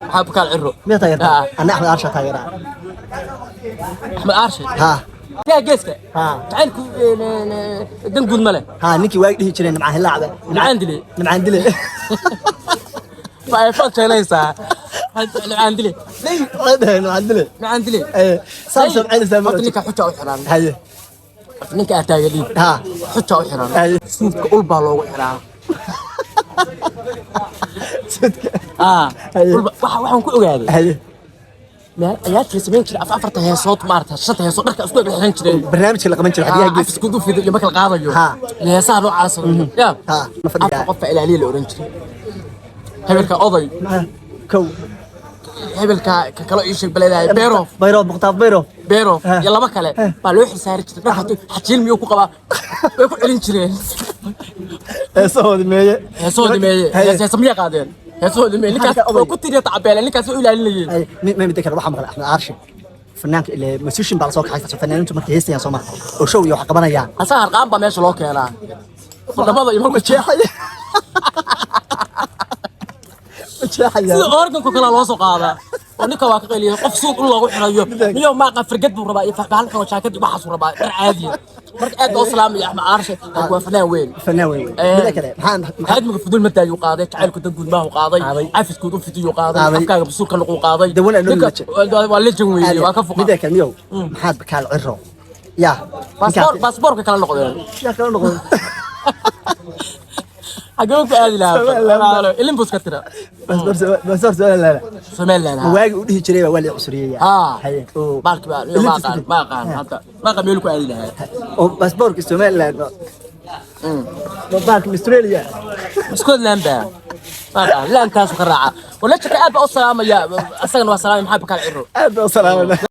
محب كان عرو مين تاير؟ أنا أحمد عرشة تاير. أحمد عرشة ها كيف جسك ها تعال دم قول ملك ها نيكي واجد هي ترين معاه اللاعب العندلي العندلي فايفون ليس العندلي ليه هذا العندلي العندلي ايه سامسونج عين سامسونج قلت لك حتى وحرام هاي ninka aad taagaliin ها xuja u xiran هاي suudka ul baa loogu xiraa صدق waxaan ku ogaaday هاي meel ayaadkii samayn jiray afarta heesood maarta shanta heesood dharka isku xiran jiray برنامج اللي قمنا نشرح عليها isku duufido iyo marka qaadayo ها heesaha noocaas ya ها afar qof ilaaliye la oran jiray hebelka oday كو hebelka ka kala ii sheeg baleedahay beero بيروف مقطع بيروف beero iyo laba kale baa loo xisaari jiray marka xajiil miyuu ku qabaa way ku celin jireen صوت مية heesoodi meeye heesa miya qaadeen heesoodi meeye ninkaas oo ku tiriya tacabeele ninkaas oo ilaalinayeen ما متذكر واحد مقطع أحمد عرشي فنان اللي مسوشين بعد صوت حاجة فنانين أنتم مركزين يا صومر وشو يو حق بنا يعني asaga harqaan baa meesha loo keenaa wadamada iyo marka jeexay sida organku kala loo soo qaadaa oo ninka waa ka qeyliyay qof suuq u loogu xirayo niyo ma qan firgad buu rabaa iyo fahbaalka oo jaakad waxa soo rabaa dhar caadi marka aad oo salaamay Axmed Caarshe waa fanaan weyn فنان وين متذكر هاد من فضول متى يقاضي تعال كنت تقول ما هو قاضي عافس كنت في يقاضي افكار بسوق كان قاضي دولنا نقول ولا جنوي وكفو متذكر اليوم محاد بكال عرو يا باسبور كان نقول يا كلام نقول حقوق هذه لا اللي مبوس كتره بس سؤال لا سمال لا واجي ودي جري ولا عسريه هي بالك ما قال حتى ما قال يقول هذه لا باسبورك السومال لا بالك استراليا مسكون لامبا لا انت كاس قراعه ولا تشك اب السلام يا اسغن وسلام محبك العرو اب السلام